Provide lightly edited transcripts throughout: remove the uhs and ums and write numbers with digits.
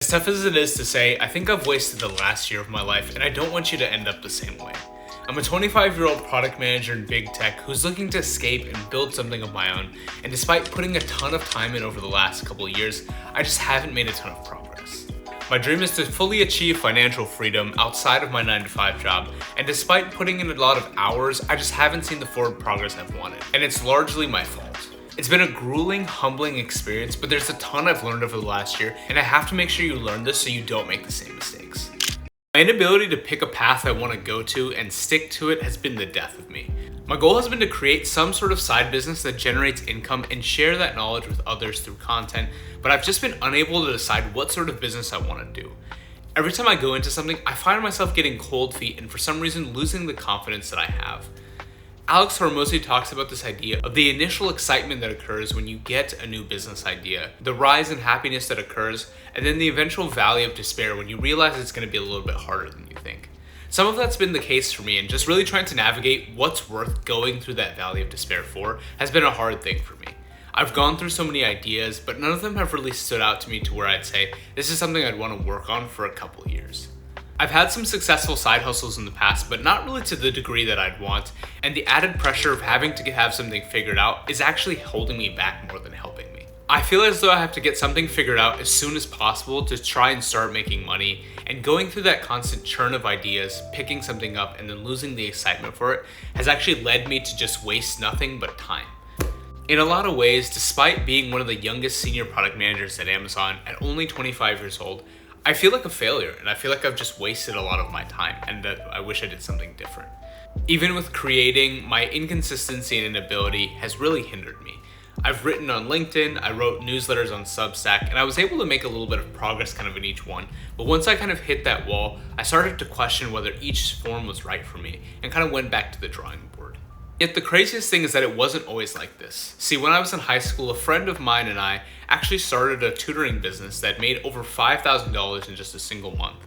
As tough as it is to say, I think I've wasted the last year of my life, and I don't want you to end up the same way. I'm a 25-year-old product manager in big tech who's looking to escape and build something of my own, and despite putting a ton of time in over the last couple of years, I just haven't made a ton of progress. My dream is to fully achieve financial freedom outside of my 9-to-5 job, and despite putting in a lot of hours, I just haven't seen the forward progress I've wanted, and it's largely my fault. It's been a grueling, humbling experience, but there's a ton I've learned over the last year, and I have to make sure you learn this so you don't make the same mistakes. My inability to pick a path I want to go to and stick to it has been the death of me. My goal has been to create some sort of side business that generates income and share that knowledge with others through content, but I've just been unable to decide what sort of business I want to do. Every time I go into something, I find myself getting cold feet and for some reason losing the confidence that I have. Alex Hormozi talks about this idea of the initial excitement that occurs when you get a new business idea, the rise in happiness that occurs, and then the eventual valley of despair when you realize it's going to be a little bit harder than you think. Some of that's been the case for me, and just really trying to navigate what's worth going through that valley of despair for has been a hard thing for me. I've gone through so many ideas, but none of them have really stood out to me to where I'd say, this is something I'd want to work on for a couple of years. I've had some successful side hustles in the past, but not really to the degree that I'd want, and the added pressure of having to have something figured out is actually holding me back more than helping me. I feel as though I have to get something figured out as soon as possible to try and start making money, and going through that constant churn of ideas, picking something up, and then losing the excitement for it has actually led me to just waste nothing but time. In a lot of ways, despite being one of the youngest senior product managers at Amazon at only 25 years old, I feel like a failure, and I feel like I've just wasted a lot of my time, and that I wish I did something different. Even with creating, my inconsistency and inability has really hindered me. I've written on LinkedIn, I wrote newsletters on Substack, and I was able to make a little bit of progress kind of in each one, but once I kind of hit that wall, I started to question whether each form was right for me, and kind of went back to the drawing board. Yet the craziest thing is that it wasn't always like this. See, when I was in high school, a friend of mine and I actually started a tutoring business that made over $5,000 in just a single month.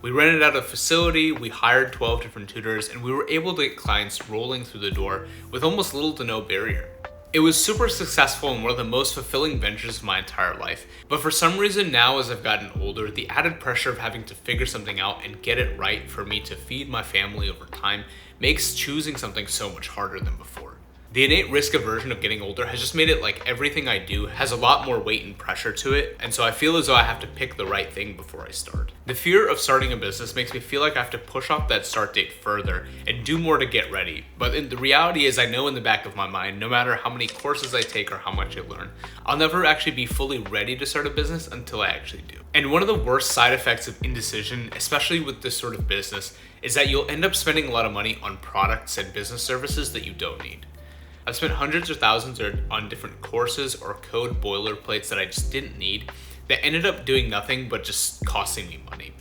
We rented out a facility, we hired 12 different tutors, and we were able to get clients rolling through the door with almost little to no barrier. It was super successful and one of the most fulfilling ventures of my entire life, but for some reason now as I've gotten older, the added pressure of having to figure something out and get it right for me to feed my family over time makes choosing something so much harder than before. The innate risk aversion of getting older has just made it like everything I do has a lot more weight and pressure to it, and so I feel as though I have to pick the right thing before I start. The fear of starting a business makes me feel like I have to push off that start date further and do more to get ready, but the reality is I know in the back of my mind, no matter how many courses I take or how much I learn, I'll never actually be fully ready to start a business until I actually do. And one of the worst side effects of indecision, especially with this sort of business, is that you'll end up spending a lot of money on products and business services that you don't need. I've spent hundreds or thousands on different courses or code boilerplates that I just didn't need that ended up doing nothing but just costing me money.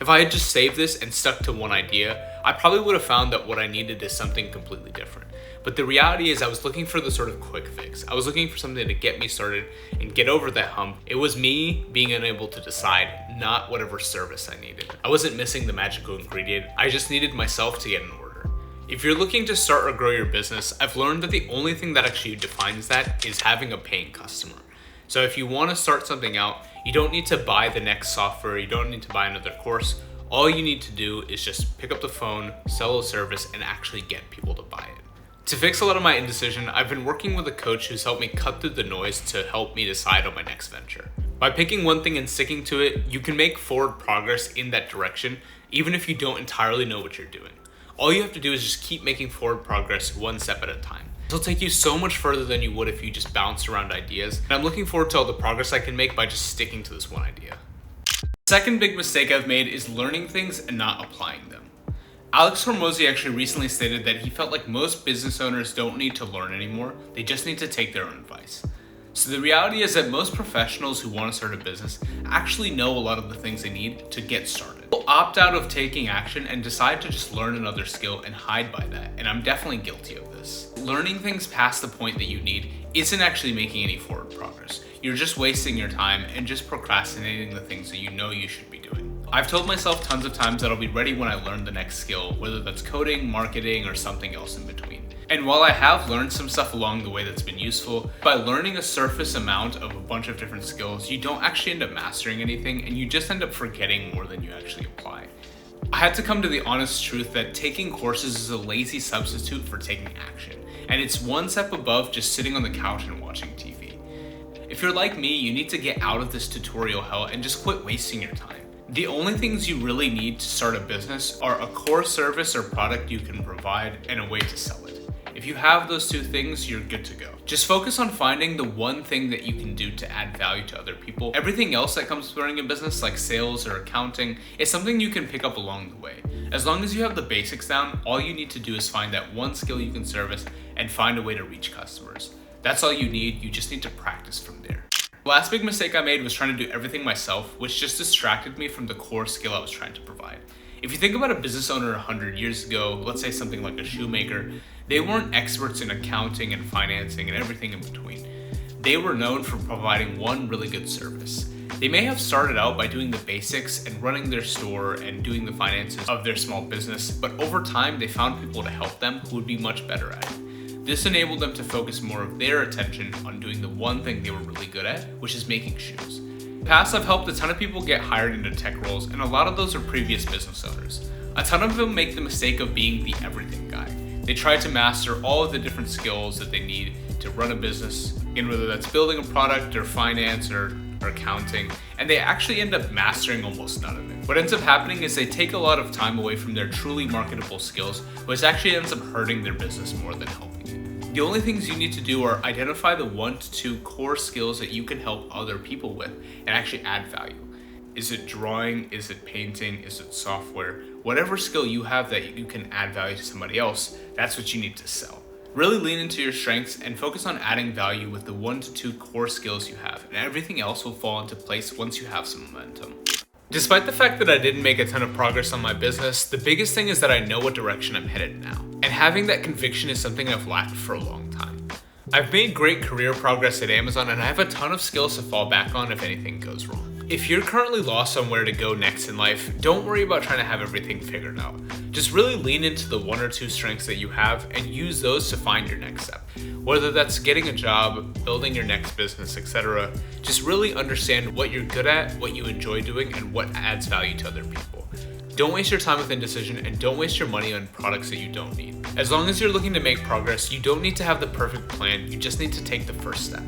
If I had just saved this and stuck to one idea, I probably would have found that what I needed is something completely different. But the reality is I was looking for the sort of quick fix. I was looking for something to get me started and get over that hump. It was me being unable to decide, not whatever service I needed. I wasn't missing the magical ingredient. I just needed myself to get in order. If you're looking to start or grow your business, I've learned that the only thing that actually defines that is having a paying customer. So if you want to start something out, you don't need to buy the next software, you don't need to buy another course. All you need to do is just pick up the phone, sell a service, and actually get people to buy it. To fix a lot of my indecision, I've been working with a coach who's helped me cut through the noise to help me decide on my next venture. By picking one thing and sticking to it, you can make forward progress in that direction, even if you don't entirely know what you're doing. All you have to do is just keep making forward progress one step at a time. It'll take you so much further than you would if you just bounced around ideas, and I'm looking forward to all the progress I can make by just sticking to this one idea. The second big mistake I've made is learning things and not applying them. Alex Hormozi actually recently stated that he felt like most business owners don't need to learn anymore, they just need to take their own advice. So the reality is that most professionals who want to start a business actually know a lot of the things they need to get started. They'll opt out of taking action and decide to just learn another skill and hide by that, and I'm definitely guilty of this. Learning things past the point that you need isn't actually making any forward progress. You're just wasting your time and just procrastinating the things that you know you should be doing. I've told myself tons of times that I'll be ready when I learn the next skill, whether that's coding, marketing, or something else in between. And while I have learned some stuff along the way that's been useful, by learning a surface amount of a bunch of different skills, you don't actually end up mastering anything, and you just end up forgetting more than you actually apply. I had to come to the honest truth that taking courses is a lazy substitute for taking action, and it's one step above just sitting on the couch and watching TV. If you're like me, you need to get out of this tutorial hell and just quit wasting your time. The only things you really need to start a business are a core service or product you can provide and a way to sell it. If you have those two things, you're good to go. Just focus on finding the one thing that you can do to add value to other people. Everything else that comes with running a business, like sales or accounting, is something you can pick up along the way. As long as you have the basics down, all you need to do is find that one skill you can service and find a way to reach customers. That's all you need. You just need to practice from there. The last big mistake I made was trying to do everything myself, which just distracted me from the core skill I was trying to provide. If you think about a business owner 100 years ago, let's say something like a shoemaker, they weren't experts in accounting and financing and everything in between. They were known for providing one really good service. They may have started out by doing the basics and running their store and doing the finances of their small business, but over time they found people to help them who would be much better at it. This enabled them to focus more of their attention on doing the one thing they were really good at, which is making shoes. In the past, I've helped a ton of people get hired into tech roles, and a lot of those are previous business owners. A ton of them make the mistake of being the everything guy. They try to master all of the different skills that they need to run a business, and whether that's building a product or finance or accounting, and they actually end up mastering almost none of it. What ends up happening is they take a lot of time away from their truly marketable skills, which actually ends up hurting their business more than helping it. The only things you need to do are identify the 1 to 2 core skills that you can help other people with and actually add value. Is it drawing? Is it painting? Is it software? Whatever skill you have that you can add value to somebody else, that's what you need to sell. Really lean into your strengths and focus on adding value with the 1 to 2 core skills you have, and everything else will fall into place once you have some momentum. Despite the fact that I didn't make a ton of progress on my business, the biggest thing is that I know what direction I'm headed now. And having that conviction is something I've lacked for a long time. I've made great career progress at Amazon, and I have a ton of skills to fall back on if anything goes wrong. If you're currently lost on where to go next in life, don't worry about trying to have everything figured out. Just really lean into the 1 or 2 strengths that you have and use those to find your next step. Whether that's getting a job, building your next business, etc. Just really understand what you're good at, what you enjoy doing, and what adds value to other people. Don't waste your time with indecision, and don't waste your money on products that you don't need. As long as you're looking to make progress, you don't need to have the perfect plan, you just need to take the first step.